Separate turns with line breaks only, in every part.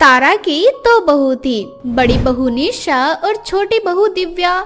तारा की दो बहू थी, बड़ी बहू निशा और छोटी बहू दिव्या।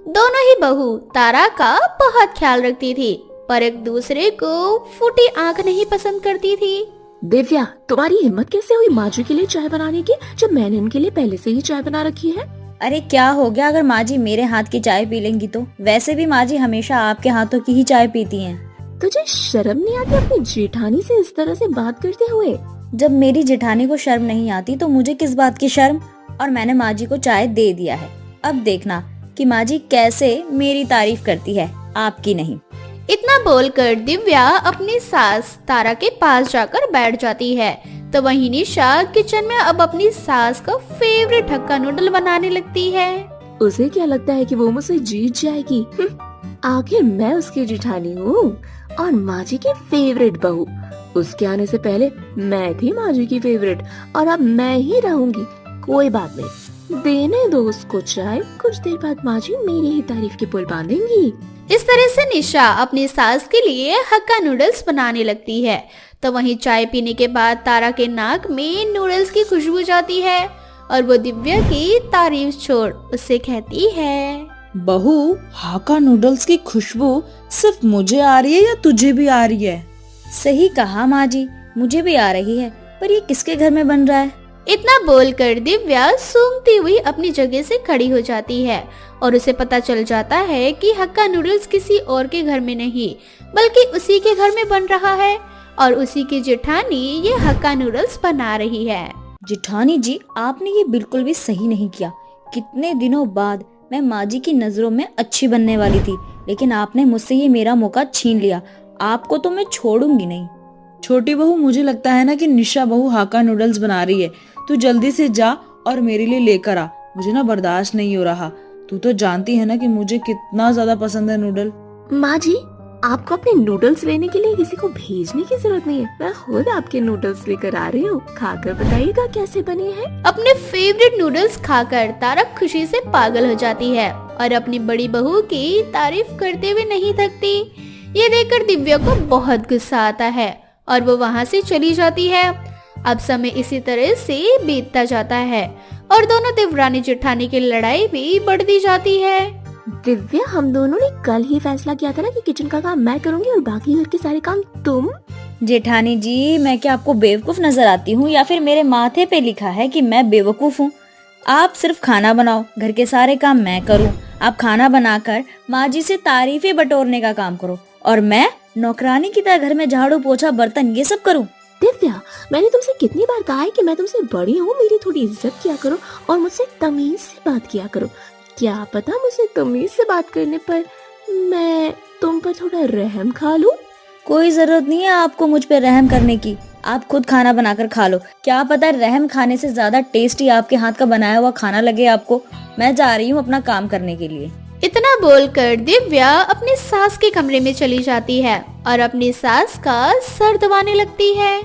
दोनों ही बहू तारा का बहुत ख्याल रखती थी, पर एक दूसरे को फूटी आंख नहीं पसंद करती थी।
दिव्या, तुम्हारी हिम्मत कैसे हुई माँ जी के लिए चाय बनाने की, जब मैंने उनके लिए पहले से ही चाय बना रखी है।
अरे क्या हो गया अगर माँ जी मेरे हाथ की चाय पी लेंगी तो? वैसे भी माँ जी हमेशा आपके हाथों की ही चाय पीती हैं।
तुझे शर्म नहीं आती अपनी जेठानी से इस तरह से बात करते हुए?
जब मेरी जेठानी को शर्म नहीं आती तो मुझे किस बात की शर्म? और मैंने माँ जी को चाय दे दिया है। अब देखना कि माँ जी कैसे मेरी तारीफ करती है, आपकी नहीं।
इतना बोलकर दिव्या अपनी सास तारा के पास जाकर बैठ जाती है, तो वहीं निशा किचन में अब अपनी सास का फेवरेट हक्का नूडल बनाने लगती है।
उसे क्या लगता है कि वो मुझसे जीत जाएगी? आखिर मैं उसकी जेठानी हूँ और माँ जी की फेवरेट बहू। उसके आने से पहले मैं थी माँ जी की फेवरेट और अब मैं ही रहूंगी। कोई बात नहीं, देने दो उसको चाय, कुछ देर बाद माँ जी मेरी ही तारीफ के पुल बांधेंगी।
इस तरह से निशा अपनी सास के लिए हक्का नूडल्स बनाने लगती है। तो वहीं चाय पीने के बाद तारा के नाक में नूडल्स की खुशबू जाती है और वो दिव्या की तारीफ छोड़ उससे कहती है,
बहू, हाका नूडल्स की खुशबू सिर्फ मुझे आ रही है या तुझे भी आ रही है?
सही कहा माँ जी, मुझे भी आ रही है, पर ये किसके घर में बन रहा है?
इतना बोलकर दिव्या सूंघती हुई अपनी जगह से खड़ी हो जाती है और उसे पता चल जाता है कि हक्का नूडल्स किसी और के घर में नहीं बल्कि उसी के घर में बन रहा है और उसी की जेठानी ये हक्का नूडल्स बना रही है।
जेठानी जी, आपने ये बिल्कुल भी सही नहीं किया। कितने दिनों बाद मैं माँ जी की नजरों में अच्छी बनने वाली थी, लेकिन आपने मुझसे ये मेरा मौका छीन लिया। आपको तो मैं छोड़ूंगी नहीं।
छोटी बहू, मुझे लगता है ना कि निशा बहू हाका नूडल्स बना रही है। तू जल्दी से जा और मेरे लिए लेकर आ, मुझे ना बर्दाश्त नहीं हो रहा। तू तो जानती है ना कि मुझे कितना ज्यादा पसंद है नूडल।
माँ जी, आपको अपने नूडल्स लेने के लिए किसी को भेजने की जरूरत नहीं है, मैं खुद आपके नूडल्स लेकर आ रही हूँ। खाकर बताइएगा कैसे बने हैं।
अपने फेवरेट नूडल्स खाकर तारा खुशी से पागल हो जाती है और अपनी बड़ी बहू की तारीफ करते हुए नहीं थकती। ये देखकर दिव्या को बहुत गुस्सा आता है और वो वहाँ से चली जाती है। अब समय इसी तरह से बीतता जाता है और दोनों देवरानी जेठानी की लड़ाई भी बढ़ती जाती है।
दिव्या, हम दोनों ने कल ही फैसला किया था ना कि किचन का काम मैं करूंगी और बाकी घर के सारे काम तुम।
जेठानी जी, मैं क्या आपको बेवकूफ नजर आती हूँ या फिर मेरे माथे पे लिखा है कि मैं बेवकूफ हूँ? आप सिर्फ खाना बनाओ, घर के सारे काम मैं करूँ। आप खाना बनाकर माँ जी से तारीफें बटोरने का काम करो और मैं नौकरानी की तरह घर में झाड़ू पोछा बर्तन ये सब करूँ।
दिव्या, मैंने तुमसे कितनी बार कहा है कि मैं तुमसे बड़ी हूँ, मेरी थोड़ी इज्जत किया करो और मुझसे तमीज से बात किया करो। क्या पता मुझसे तमीज से बात करने पर मैं तुम पर थोड़ा रहम खा लूं।
कोई जरूरत नहीं है आपको मुझ पे रहम करने की। आप खुद खाना बनाकर खा लो। क्या पता रहम खाने से ज्यादा टेस्टी आपके हाथ का बनाया हुआ खाना लगे आपको। मैं जा रही हूँ अपना काम करने के लिए।
इतना बोलकर दिव्या अपनी सास के कमरे में चली जाती है और अपनी सास का सर दबाने लगती है।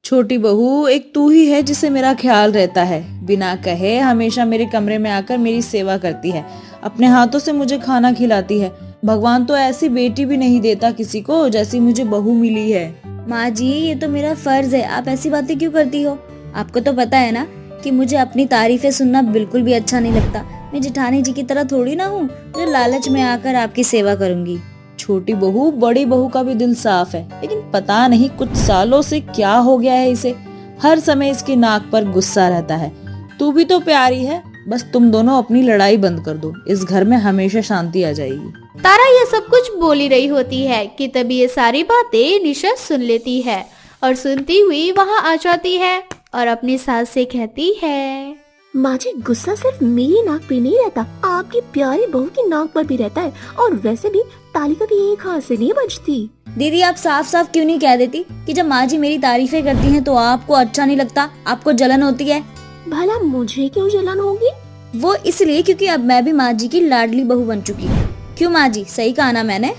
छोटी बहू, एक तू ही है जिसे मेरा ख्याल रहता है। बिना कहे हमेशा मेरे कमरे में आकर मेरी सेवा करती है, अपने हाथों से मुझे खाना खिलाती है। भगवान तो ऐसी बेटी भी नहीं देता किसी को जैसी मुझे बहू मिली है।
माँ जी, ये तो मेरा फर्ज है, आप ऐसी बातें क्यों करती हो? आपको तो पता है ना कि मुझे अपनी तारीफें सुनना बिल्कुल भी अच्छा नहीं लगता। मैं जेठानी जी की तरह थोड़ी ना हूँ जो लालच में आकर आपकी सेवा करूंगी।
छोटी बहू, बड़ी बहू का भी दिल साफ है, लेकिन पता नहीं कुछ सालों से क्या हो गया है इसे। हर समय इसकी नाक पर गुस्सा रहता है। तू भी तो प्यारी है, बस तुम दोनों अपनी लड़ाई बंद कर दो, इस घर में हमेशा शांति आ जाएगी।
तारा ये सब कुछ बोल ही रही होती है कि तभी ये सारी बातें निशा सुन लेती है और सुनती हुई वहाँ आ जाती है और अपनी सास से कहती है,
माँ जी, गुस्सा सिर्फ मेरी नाक पे नहीं रहता, आपकी प्यारी बहू की नाक पर भी रहता है। और वैसे भी तालिका की एक हाथ से नहीं बजती।
दीदी, आप साफ साफ क्यों नहीं कह देती कि जब माँ जी मेरी तारीफें करती हैं तो आपको अच्छा नहीं लगता, आपको जलन होती है?
भला मुझे क्यों जलन होगी?
वो इसलिए क्योंकि अब मैं भी माँ जी की लाडली बहू बन चुकी हूँ। क्यों माँ जी, सही कहा ना मैंने?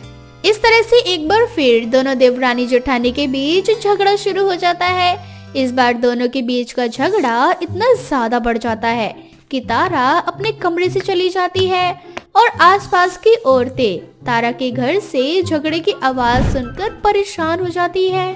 इस तरह से एक बार फिर दोनों देवरानी जेठानी के बीच झगड़ा शुरू हो जाता है। इस बार दोनों के बीच का झगड़ा इतना ज्यादा बढ़ जाता है कि तारा अपने कमरे से चली जाती है और आसपास की औरतें तारा के घर से झगड़े की आवाज सुनकर परेशान हो जाती है।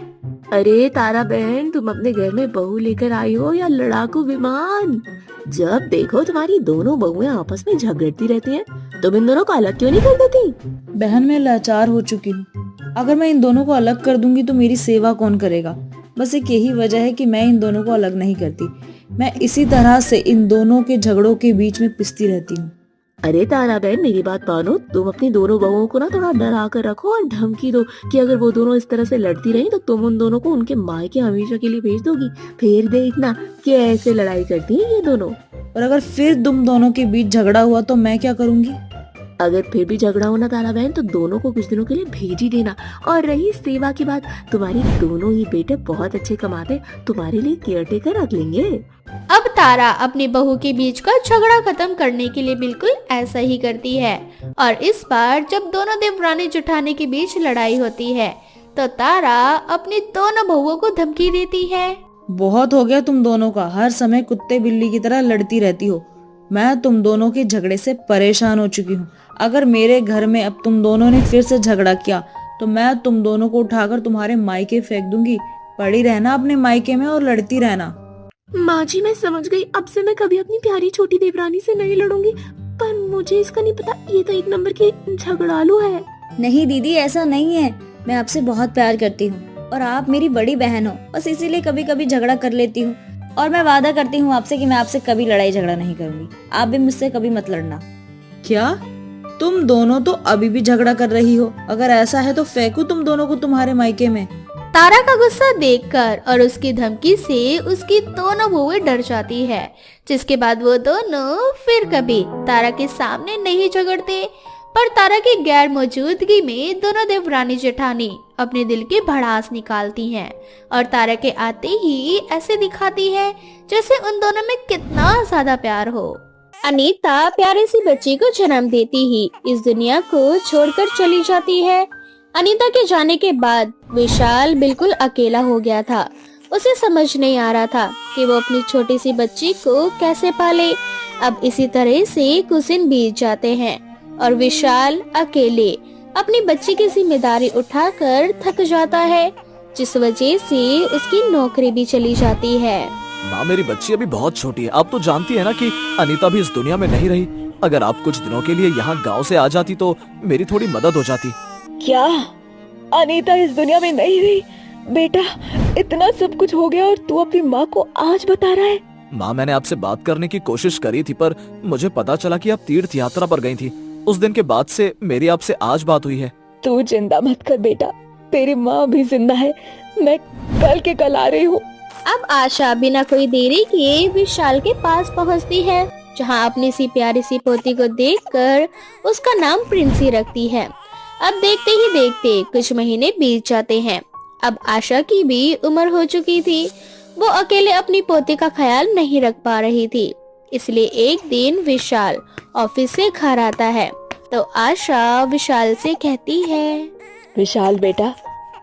अरे तारा बहन, तुम अपने घर में बहू लेकर आई हो या लड़ाकू विमान? जब देखो तुम्हारी दोनों बहुएं आपस में झगड़ती रहती हैं, तुम इन दोनों को अलग क्यों नहीं कर देती?
बहन, मैं लाचार हो चुकी हूँ। अगर मैं इन दोनों को अलग कर दूंगी तो मेरी सेवा कौन करेगा? बस एक यही वजह है कि मैं इन दोनों को अलग नहीं करती। मैं इसी तरह से इन दोनों के झगड़ों के बीच में पिसती रहती हूँ।
अरे तारा बहन, मेरी बात मानो, तुम अपनी दोनों बहुओं को ना थोड़ा डरा कर रखो और धमकी दो कि अगर वो दोनों इस तरह से लड़ती रही तो तुम उन दोनों को उनके मायके हमेशा के लिए भेज दोगी। फिर देखना कैसे लड़ाई करती हैं ये दोनों।
और अगर फिर तुम दोनों के बीच झगड़ा हुआ तो मैं क्या करूंगी?
अगर फिर भी झगड़ा होना तारा बहन, तो दोनों को कुछ दिनों के लिए भेज ही देना। और रही सेवा की बात, तुम्हारी दोनों ही बेटे बहुत अच्छे कमाते, तुम्हारे लिए केयर टेकर रख लेंगे।
अब तारा अपनी बहू के बीच का झगड़ा खत्म करने के लिए बिल्कुल ऐसा ही करती है। और इस बार जब दोनों देवरानी जेठानी के बीच लड़ाई होती है तो तारा अपनी दोनों बहुओं को धमकी देती है।
बहुत हो गया तुम दोनों का, हर समय कुत्ते बिल्ली की तरह लड़ती रहती हो। मैं तुम दोनों के झगड़े से परेशान हो चुकी हूँ। अगर मेरे घर में अब तुम दोनों ने फिर से झगड़ा किया तो मैं तुम दोनों को उठाकर तुम्हारे मायके फेंक दूंगी। पड़ी रहना अपने मायके में और लड़ती रहना।
माँ जी, मैं समझ गई। अब से मैं कभी अपनी प्यारी छोटी देवरानी से नहीं लड़ूंगी। पर मुझे इसका नहीं पता, ये तो एक नंबर की झगड़ालू है।
नहीं दीदी, ऐसा नहीं है। मैं आपसे बहुत प्यार करती हूँ और आप मेरी बड़ी बहन हो, बस इसीलिए कभी कभी झगड़ा कर लेती हूँ। और मैं वादा करती हूँ आपसे कि मैं आपसे कभी लड़ाई झगड़ा नहीं करूंगी। आप भी मुझसे कभी मत लड़ना।
क्या तुम दोनों तो अभी भी झगड़ा कर रही हो? अगर ऐसा है तो फेंकू तुम दोनों को तुम्हारे मायके में।
तारा का गुस्सा देखकर और उसकी धमकी से उसकी दोनों बहुएं डर जाती है, जिसके बाद वो दोनों फिर कभी तारा के सामने नहीं झगड़ते। पर तारा की गैर मौजूदगी में दोनों देवरानी जेठानी अपने दिल की भड़ास निकालती हैं और तारा के आते ही ऐसे दिखाती है जैसे उन दोनों में कितना ज्यादा प्यार हो। अनीता प्यारे सी बच्ची को जन्म देती ही इस दुनिया को छोड़कर चली जाती है। अनीता के जाने के बाद विशाल बिल्कुल अकेला हो गया था। उसे समझ नहीं आ रहा था कि वो अपनी छोटी सी बच्ची को कैसे पाले। अब इसी तरह से कुछ दिन बीत जाते हैं और विशाल अकेले अपनी बच्ची की जिम्मेदारी उठाकर थक जाता है, जिस वजह से उसकी नौकरी भी चली जाती है।
माँ, मेरी बच्ची अभी बहुत छोटी है। आप तो जानती है ना कि अनीता भी इस दुनिया में नहीं रही। अगर आप कुछ दिनों के लिए यहाँ गांव से आ जाती तो मेरी थोड़ी मदद हो जाती।
क्या अनीता इस दुनिया में नहीं रही? बेटा, इतना सब कुछ हो गया और तू अपनी माँ को आज बता रहा है?
माँ, मैंने आपसे बात करने की कोशिश करी थी, पर मुझे पता चला कि आप तीर्थ यात्रा पर गई थी। उस दिन के बाद से मेरी आपसे आज बात हुई है।
तू चिंता मत कर बेटा, तेरी माँ भी जिंदा है। मैं कल के कल आ रही हूँ।
अब आशा बिना कोई देरी किए विशाल के पास पहुंचती है, जहां अपनी सी प्यारी सी पोती को देखकर उसका नाम प्रिंसी रखती है। अब देखते ही देखते कुछ महीने बीत जाते हैं। अब आशा की भी उम्र हो चुकी थी। वो अकेले अपनी पोती का ख्याल नहीं रख पा रही थी, इसलिए एक दिन विशाल ऑफिस से घर आता है तो आशा विशाल से कहती है,
विशाल बेटा,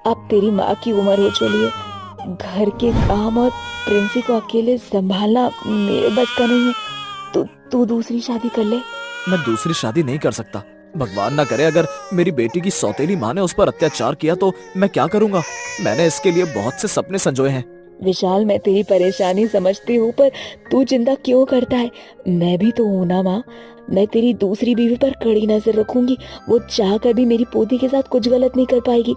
अब तेरी माँ की उम्र हो चली है। घर के काम और प्रिंसी को अकेले संभालना मेरे बस का नहीं है। तू दूसरी शादी कर ले।
मैं दूसरी शादी नहीं कर सकता। भगवान ना करे अगर मेरी बेटी की सौतेली माँ ने उस पर अत्याचार किया तो मैं क्या करूँगा? मैंने इसके लिए बहुत से सपने संजोए हैं।
विशाल, मैं तेरी परेशानी समझती हूँ, पर तू चिंता क्यों करता है? मैं भी तो हूँ ना माँ। मैं तेरी दूसरी बीवी पर कड़ी नजर रखूंगी। वो चाह कर भी मेरी पोती के साथ कुछ गलत नहीं कर पाएगी।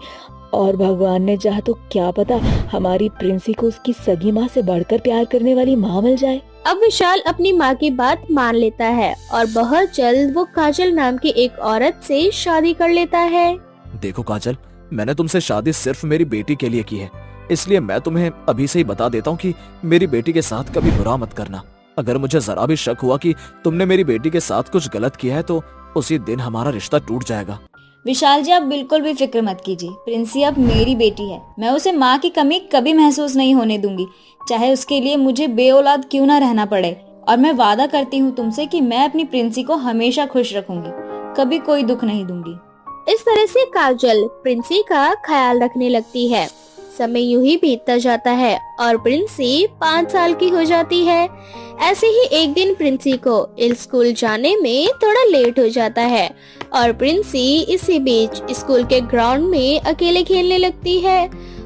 और भगवान ने चाहा तो क्या पता हमारी प्रिंसी को उसकी सगी माँ से बढ़कर प्यार करने वाली माँ मिल जाए।
अब विशाल अपनी माँ की बात मान लेता है और बहुत जल्द वो काजल नाम की एक औरत से शादी कर लेता है।
देखो काजल, मैंने तुमसे शादी सिर्फ मेरी बेटी के लिए की है, इसलिए मैं तुम्हें अभी से ही बता देता हूँ कि मेरी बेटी के साथ कभी बुरा मत करना। अगर मुझे जरा भी शक हुआ कि तुमने मेरी बेटी के साथ कुछ गलत किया है तो उसी दिन हमारा रिश्ता टूट जाएगा।
विशाल जी, आप बिल्कुल भी फिक्र मत कीजिए। प्रिंसी अब मेरी बेटी है। मैं उसे माँ की कमी कभी महसूस नहीं होने दूंगी, चाहे उसके लिए मुझे बेऔलाद क्यों ना रहना पड़े। और मैं वादा करती हूँ तुमसे कि मैं अपनी प्रिंसी को हमेशा खुश रखूंगी, कभी कोई दुख नहीं दूंगी।
इस तरह से काजल प्रिंसी का ख्याल रखने लगती है। समय यूं ही बीतता जाता है और प्रिंसी 5 साल की हो जाती है। ऐसे ही एक दिन प्रिंसी को स्कूल जाने में थोड़ा लेट हो जाता है और प्रिंसी इसी बीच स्कूल के ग्राउंड में अकेले खेलने लगती है।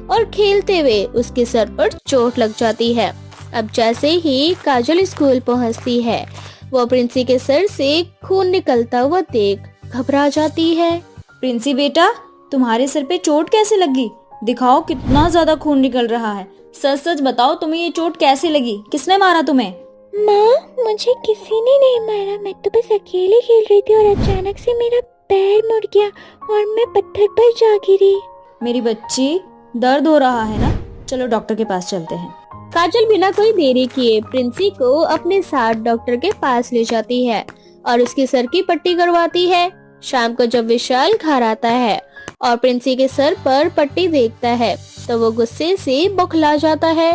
और खेलते हुए उसके सर पर चोट लग जाती है। अब जैसे ही काजल स्कूल पहुंचती है, वो प्रिंसी के सर से खून निकलता हुआ देख घबरा जाती है।
प्रिंसी बेटा, तुम्हारे सर पे चोट कैसे लगी? दिखाओ, कितना ज्यादा खून निकल रहा है। सच सच बताओ, तुम्हें ये चोट कैसे लगी? किसने मारा तुम्हें?
माँ, मुझे किसी ने नहीं मारा। मैं तो बस अकेले खेल रही थी और अचानक से मेरा पैर मुड़ गया और मैं पत्थर पर जा गिरी।
मेरी बच्ची, दर्द हो रहा है ना? चलो डॉक्टर के पास चलते हैं।
काजल बिना कोई देरी किए प्रिंसी को अपने साथ डॉक्टर के पास ले जाती है और उसके सर की पट्टी करवाती है। शाम को जब विशाल घर आता है और प्रिंसी के सर पर पट्टी देखता है तो वो गुस्से से बौखला जाता है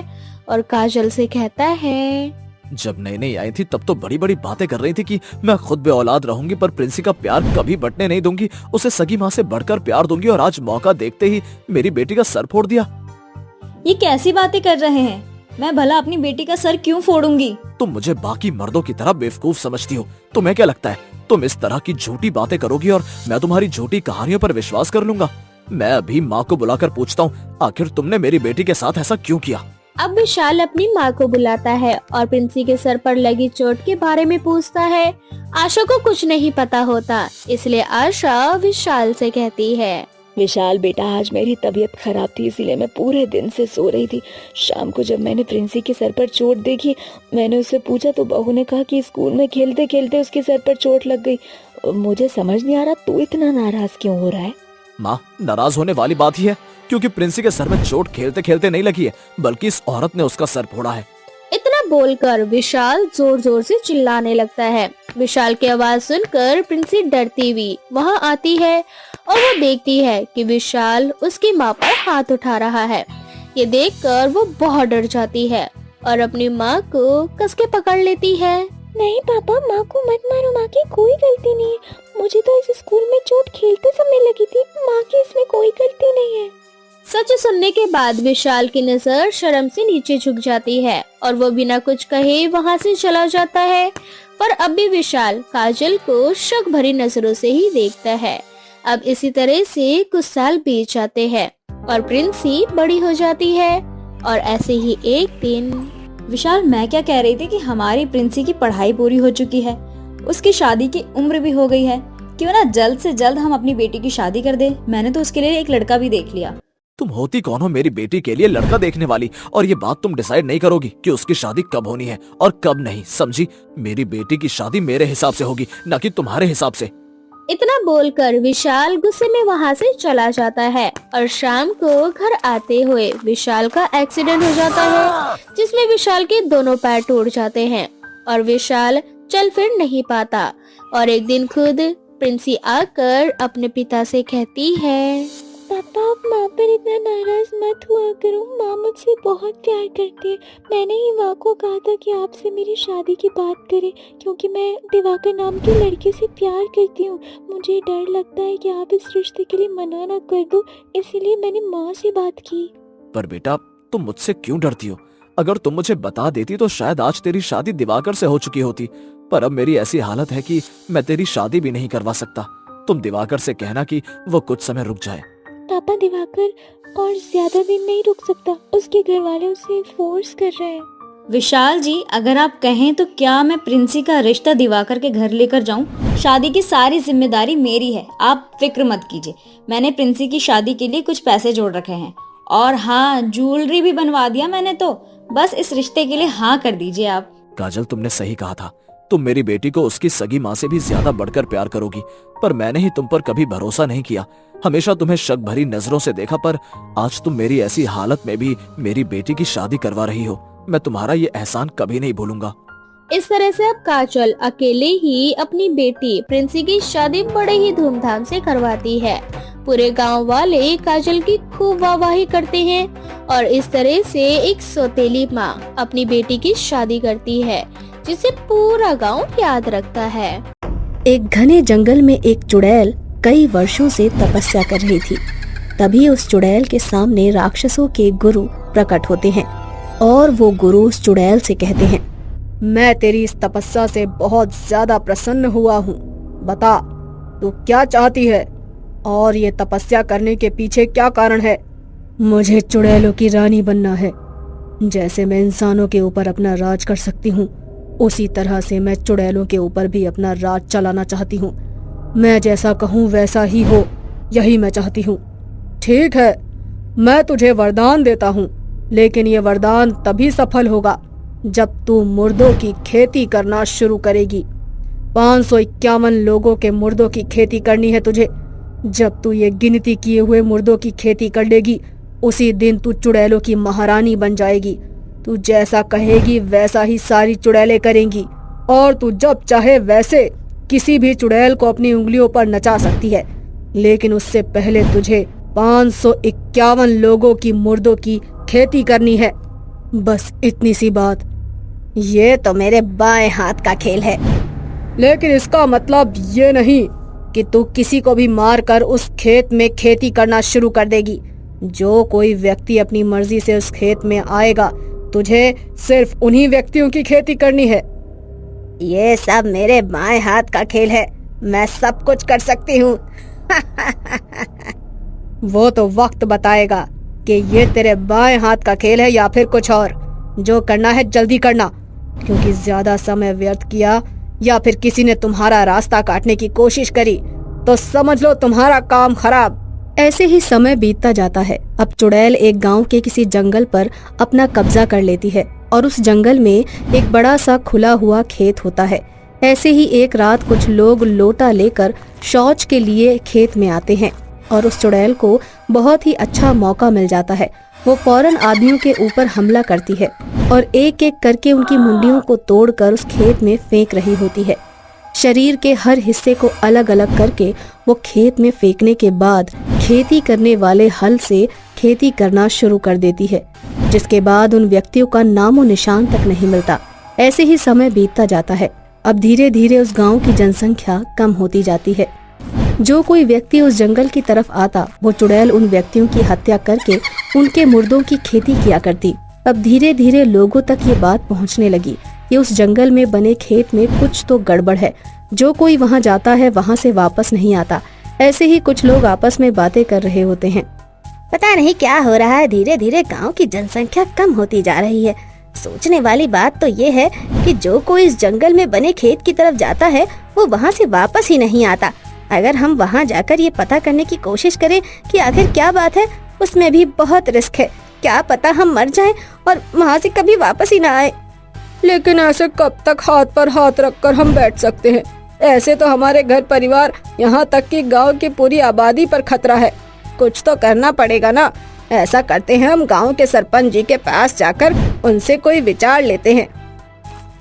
और काजल से कहता है,
जब नई नई आई थी तब तो बड़ी बड़ी बातें कर रही थी कि मैं खुद बे औलाद रहूंगी पर प्रिंसी का प्यार कभी बटने नहीं दूंगी, उसे सगी माँ से बढ़कर प्यार दूंगी, और आज मौका देखते ही मेरी बेटी का सर फोड़ दिया।
ये कैसी बातें कर रहे हैं? मैं भला अपनी बेटी का सर क्यों फोड़ूंगी?
तुम मुझे बाकी मर्दों की तरह बेवकूफ समझती हो। तुम्हें क्या लगता है तुम इस तरह की झूठी बातें करोगी और मैं तुम्हारी झूठी कहानियों पर विश्वास कर लूंगा? मैं अभी माँ को बुलाकर पूछता हूँ, आखिर तुमने मेरी बेटी के साथ ऐसा क्यों किया?
अब विशाल अपनी माँ को बुलाता है और प्रिंसी के सर पर लगी चोट के बारे में पूछता है। आशा को कुछ नहीं पता होता, इसलिए आशा विशाल से कहती है,
विशाल बेटा, आज मेरी तबीयत खराब थी इसीलिए मैं पूरे दिन से सो रही थी। शाम को जब मैंने प्रिंसी के सर पर चोट देखी, मैंने उससे पूछा तो बहू ने कहा कि स्कूल में खेलते खेलते उसके सर पर चोट लग गई। मुझे समझ नहीं आ रहा तू इतना नाराज क्यों हो रहा है?
माँ, नाराज होने वाली बात ही है, क्योंकि प्रिंसी के सर में चोट खेलते खेलते नहीं लगी है, बल्कि इस औरत ने उसका सर फोड़ा है।
इतना बोलकर विशाल जोर जोर से चिल्लाने लगता है। विशाल की आवाज सुनकर प्रिंसी डरती हुई वहाँ आती है और वो देखती है कि विशाल उसकी माँ पर हाथ उठा रहा है। ये देखकर वो बहुत डर जाती है और अपनी माँ को कस के पकड़ लेती है।
नहीं पापा, माँ को मत मारो, माँ की कोई गलती नहीं है। मुझे तो इस स्कूल में चोट खेलते समय लगी थी, माँ की इसमें कोई गलती नहीं है।
सच सुनने के बाद विशाल की नजर शर्म से नीचे झुक जाती है और वो बिना कुछ कहे वहाँ से चला जाता है। पर अब भी विशाल काजल को शक भरी नजरों से ही देखता है। अब इसी तरह से कुछ साल बीत जाते हैं और प्रिंसी बड़ी हो जाती है और ऐसे ही एक दिन।
विशाल, मैं क्या कह रही थी कि हमारी प्रिंसी की पढ़ाई पूरी हो चुकी है, उसकी शादी की उम्र भी हो गई है। क्यों ना जल्द से जल्द हम अपनी बेटी की शादी कर दे। मैंने तो उसके लिए एक लड़का भी देख लिया।
तुम होती कौन हो मेरी बेटी के लिए लड़का देखने वाली? और ये बात तुम डिसाइड नहीं करोगी कि उसकी शादी कब होनी है और कब नहीं, समझी? मेरी बेटी की शादी मेरे हिसाब से होगी, न कि तुम्हारे हिसाब से।
इतना बोलकर विशाल गुस्से में वहाँ से चला जाता है और शाम को घर आते हुए विशाल का एक्सीडेंट हो जाता है, जिसमें विशाल के दोनों पैर टूट जाते हैं और विशाल चल फिर नहीं पाता। और एक दिन खुद प्रिंसी आकर अपने पिता से कहती है,
पापा, आप माँ पर इतना नाराज मत हुआ करो। माँ मुझसे बहुत प्यार करती है। मैंने ही माँ को कहा था कि आपसे मेरी शादी की बात करें, क्योंकि मैं दिवाकर नाम के लड़के से प्यार करती हूँ। मुझे डर लगता है कि आप इस रिश्ते के लिए मना न कर दो, इसीलिए मैंने माँ से बात की।
पर बेटा, तुम मुझसे क्यों डरती हो? अगर तुम मुझे बता देती तो शायद आज तेरी शादी दिवाकर से हो चुकी होती, पर अब मेरी ऐसी हालत है कि मैं तेरी शादी भी नहीं करवा सकता। तुम दिवाकर से कहना कि वो कुछ समय रुक जाए।
पापा, दिवाकर और ज्यादा दिन नहीं रुक सकता, उसके घर वाले उसे फोर्स कर रहे हैं।
विशाल जी, अगर आप कहें तो क्या मैं प्रिंसी का रिश्ता दिवाकर के घर लेकर जाऊं? शादी की सारी जिम्मेदारी मेरी है, आप फिक्र मत कीजिए। मैंने प्रिंसी की शादी के लिए कुछ पैसे जोड़ रखे हैं और हाँ, ज्वेलरी भी बनवा दिया मैंने। तो बस इस रिश्ते के लिए हाँ कर दीजिए आप।
काजल, तुमने सही कहा था। तुम मेरी बेटी को उसकी सगी माँ से भी ज्यादा बढ़कर प्यार करोगी, पर मैंने ही तुम पर कभी भरोसा नहीं किया। हमेशा तुम्हें शक भरी नजरों से देखा, पर आज तुम मेरी ऐसी हालत में भी मेरी बेटी की शादी करवा रही हो। मैं तुम्हारा ये एहसान कभी नहीं भूलूंगा।
इस तरह से अब काजल अकेले ही अपनी बेटी प्रिंसी की शादी बड़े ही धूमधाम से करवाती है। पूरे गांव वाले काजल की खूब वाहवाही करते हैं और इस तरह से एक सौतेली माँ अपनी बेटी की शादी करती है, जिसे पूरा गांव याद रखता है।
एक घने जंगल में एक चुड़ैल कई वर्षों से तपस्या कर रही थी। तभी उस चुड़ैल के सामने राक्षसों के गुरु प्रकट होते हैं और वो गुरु उस चुड़ैल से कहते हैं, मैं तेरी इस तपस्या से बहुत ज्यादा प्रसन्न हुआ हूँ। बता, तू क्या चाहती है और ये तपस्या करने के पीछे क्या कारण है? मुझे चुड़ैलों की रानी बनना है। जैसे मैं इंसानों के ऊपर अपना राज कर सकती हूँ, उसी तरह से मैं चुड़ैलों के ऊपर भी अपना राज चलाना चाहती हूँ। मैं जैसा कहूँ वैसा ही हो, यही मैं चाहती हूँ। ठीक है, मैं तुझे वरदान देता हूँ, लेकिन ये वरदान तभी सफल होगा जब तू मुर्दों की खेती करना शुरू करेगी। 551 लोगों के मुर्दों की खेती करनी है तुझे। जब तू ये गिनती किए हुए मुर्दों की खेती कर लेगी, उसी दिन तू चुड़ैलों की महारानी बन जाएगी। तू जैसा कहेगी वैसा ही सारी चुड़ैलें करेंगी, और तू जब चाहे वैसे किसी भी चुड़ैल को अपनी उंगलियों पर नचा सकती है। लेकिन उससे पहले तुझे 551 लोगों की मुर्दों की खेती करनी है। बस इतनी सी बात।
ये तो मेरे बाएं हाथ का खेल है।
लेकिन इसका मतलब ये नहीं कि तू किसी को भी मारकर उस खेत में खेती करना शुरू कर देगी। जो कोई व्यक्ति अपनी मर्जी से उस खेत में आएगा, तुझे सिर्फ उन्हीं व्यक्तियों की खेती करनी है।
ये सब मेरे बाएं हाथ का खेल है, मैं सब कुछ कर सकती हूँ।
वो तो वक्त बताएगा कि ये तेरे बाएं हाथ का खेल है या फिर कुछ और। जो करना है जल्दी करना, क्योंकि ज्यादा समय व्यर्थ किया या फिर किसी ने तुम्हारा रास्ता काटने की कोशिश करी तो समझ लो तुम्हारा काम खराब। ऐसे ही समय बीतता जाता है। अब चुड़ैल एक गांव के किसी जंगल पर अपना कब्जा कर लेती है, और उस जंगल में एक बड़ा सा खुला हुआ खेत होता है। ऐसे ही एक रात कुछ लोग लोटा लेकर शौच के लिए खेत में आते हैं, और उस चुड़ैल को बहुत ही अच्छा मौका मिल जाता है। वो फौरन आदमियों के ऊपर हमला करती है और एक एक करके उनकी मुंडियों को तोड़कर उस खेत में फेंक रही होती है। शरीर के हर हिस्से को अलग अलग करके वो खेत में फेंकने के बाद खेती करने वाले हल से खेती करना शुरू कर देती है, जिसके बाद उन व्यक्तियों का नामो निशान तक नहीं मिलता। ऐसे ही समय बीतता जाता है। अब धीरे धीरे उस गांव की जनसंख्या कम होती जाती है। जो कोई व्यक्ति उस जंगल की तरफ आता, वो चुड़ैल उन व्यक्तियों की हत्या करके उनके मुर्दों की खेती किया करती। अब धीरे धीरे लोगों तक ये बात पहुंचने लगी कि उस जंगल में बने खेत में कुछ तो गड़बड़ है। जो कोई वहां जाता है वहां से वापस नहीं आता। ऐसे ही कुछ लोग आपस में बातें कर रहे होते हैं।
पता नहीं क्या हो रहा है, धीरे धीरे गांव की जनसंख्या कम होती जा रही है। सोचने वाली बात तो ये है कि जो कोई इस जंगल में बने खेत की तरफ जाता है, वो वहाँ से वापस ही नहीं आता। अगर हम वहाँ जाकर ये पता करने की कोशिश करें कि आखिर क्या बात है, उसमें भी बहुत रिस्क है। क्या पता हम मर जाएं और वहाँ से कभी वापस ही ना आए।
लेकिन ऐसे कब तक हाथ पर हाथ रखकर हम बैठ सकते हैं? ऐसे तो हमारे घर परिवार, यहाँ तक कि गांव की पूरी आबादी पर खतरा है। कुछ तो करना पड़ेगा ना। ऐसा करते हैं, हम गांव के सरपंच जी के पास जाकर उनसे कोई विचार लेते हैं।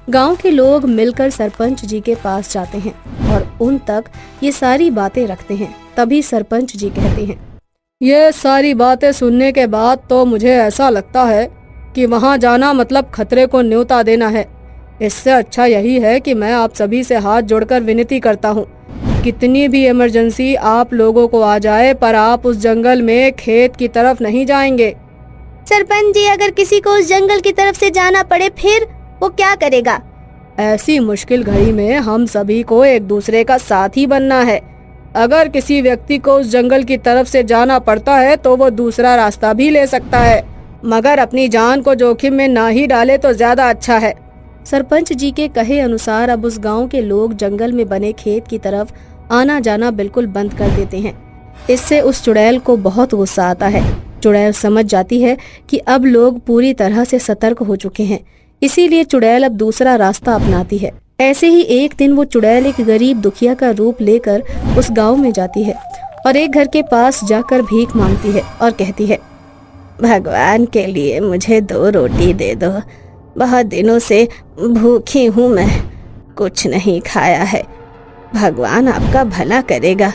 गांव के लोग मिलकर सरपंच जी के पास जाते हैं और उन तक ये सारी बातें रखते हैं। तभी सरपंच जी कहते हैं, ये सारी बातें सुनने के बाद तो मुझे ऐसा लगता है कि वहाँ जाना मतलब खतरे को न्योता देना है। इससे अच्छा यही है कि मैं आप सभी से हाथ जोड़कर विनती करता हूँ, कितनी भी इमरजेंसी आप लोगों को आ जाए, पर आप उस जंगल में खेत की तरफ नहीं जाएंगे।
सरपंच जी, अगर किसी को उस जंगल की तरफ से जाना पड़े फिर वो क्या करेगा?
ऐसी मुश्किल घड़ी में हम सभी को एक दूसरे का साथी बनना है। अगर किसी व्यक्ति को उस जंगल की तरफ से जाना पड़ता है तो वो दूसरा रास्ता भी ले सकता है, मगर अपनी जान को जोखिम में ना ही डाले तो ज्यादा अच्छा है। सरपंच जी के कहे अनुसार अब उस गांव के लोग जंगल में बने खेत की तरफ आना जाना बिल्कुल बंद कर देते हैं। इससे उस चुड़ैल को बहुत गुस्सा आता है। चुड़ैल समझ जाती है कि अब लोग पूरी तरह से सतर्क हो चुके हैं, इसीलिए चुड़ैल अब दूसरा रास्ता अपनाती है। ऐसे ही एक दिन वो चुड़ैल एक गरीब दुखिया का रूप लेकर उस गांव में जाती है और एक घर के पास जाकर भीख मांगती है और कहती है,
भगवान के लिए मुझे 2 रोटी दे दो। बहुत दिनों से भूखी हूँ मैं, कुछ नहीं खाया है। भगवान आपका भला करेगा,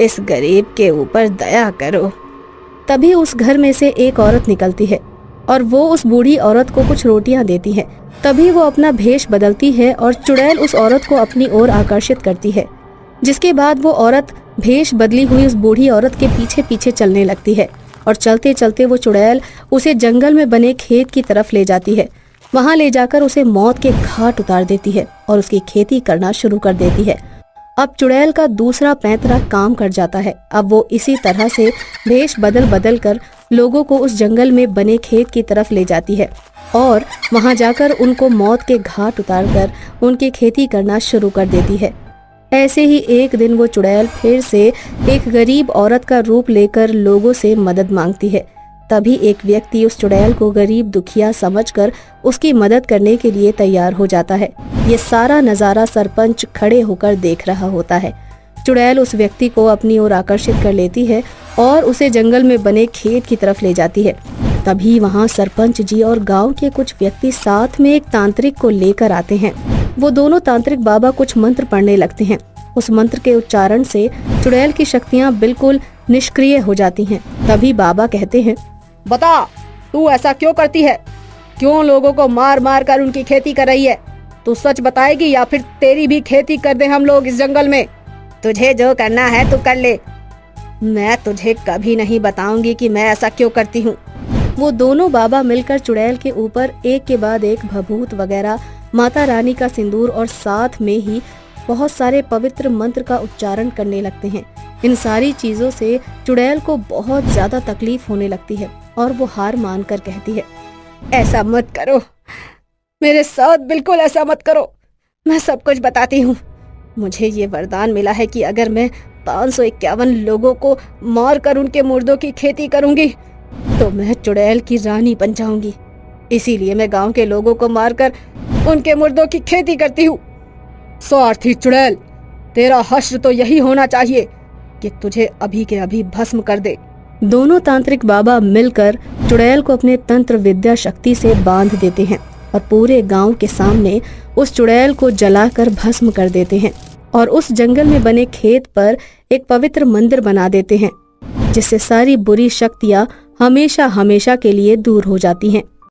इस गरीब के ऊपर दया करो।
तभी उस घर में से एक औरत निकलती है और वो उस बूढ़ी औरत को कुछ रोटियां देती है। तभी वो अपना भेष बदलती है और चुड़ैल उस औरत को अपनी ओर आकर्षित करती है, जिसके बाद वो औरत भेष बदली हुई उस बूढ़ी औरत के पीछे पीछे चलने लगती है और चलते चलते वो चुड़ैल उसे जंगल में बने खेत की तरफ ले जाती है। वहां ले जाकर उसे मौत के घाट उतार देती है और उसकी खेती करना शुरू कर देती है। अब चुड़ैल का दूसरा पैंतरा काम कर जाता है। अब वो इसी तरह से भेष बदल बदल कर लोगों को उस जंगल में बने खेत की तरफ ले जाती है और वहां जाकर उनको मौत के घाट उतारकर उनकी खेती करना शुरू कर देती है। ऐसे ही एक दिन वो चुड़ैल फिर से एक गरीब औरत का रूप लेकर लोगों से मदद मांगती है। तभी एक व्यक्ति उस चुड़ैल को गरीब दुखिया समझकर उसकी मदद करने के लिए तैयार हो जाता है। ये सारा नजारा सरपंच खड़े होकर देख रहा होता है। चुड़ैल उस व्यक्ति को अपनी ओर आकर्षित कर लेती है और उसे जंगल में बने खेत की तरफ ले जाती है। तभी वहाँ सरपंच जी और गांव के कुछ व्यक्ति साथ में एक तांत्रिक को लेकर आते हैं। वो दोनों तांत्रिक बाबा कुछ मंत्र पढ़ने लगते हैं। उस मंत्र के उच्चारण से चुड़ैल की शक्तियाँ बिल्कुल निष्क्रिय हो जाती हैं। तभी बाबा कहते हैं,
बता, तू ऐसा क्यों करती है? क्यों लोगों को मार मार कर उनकी खेती कर रही है? तू सच बताएगी या फिर तेरी भी खेती कर दे हम लोग इस जंगल में? तुझे जो करना है तू कर ले, मैं तुझे कभी नहीं बताऊंगी कि मैं ऐसा क्यों करती हूँ।
वो दोनों बाबा मिलकर चुड़ैल के ऊपर एक के बाद एक भभूत वगैरह, माता रानी का सिंदूर और साथ में ही बहुत सारे पवित्र मंत्र का उच्चारण करने लगते हैं। इन सारी चीजों से चुड़ैल को बहुत ज्यादा तकलीफ होने लगती है और वो हार मानकर कहती है,
ऐसा मत करो, मेरे साथ बिल्कुल ऐसा मत करो। मैं सब कुछ बताती हूँ। मुझे ये वरदान मिला है कि अगर मैं 551 लोगों को मार कर उनके मुर्दों की खेती करूंगी तो मैं चुड़ैल की रानी बन जाऊंगी। इसीलिए मैं गांव के लोगों को मारकर उनके मुर्दों की खेती करती हूँ। स्वार्थी चुड़ैल, तेरा हश्र तो यही होना चाहिए कि तुझे अभी के अभी भस्म कर दे।
दोनों तांत्रिक बाबा मिलकर चुड़ैल को अपने तंत्र विद्या शक्ति से बांध देते हैं और पूरे गांव के सामने उस चुड़ैल को जलाकर भस्म कर देते हैं और उस जंगल में बने खेत पर एक पवित्र मंदिर बना देते हैं, जिससे सारी बुरी शक्तियां हमेशा हमेशा के लिए दूर हो जाती हैं।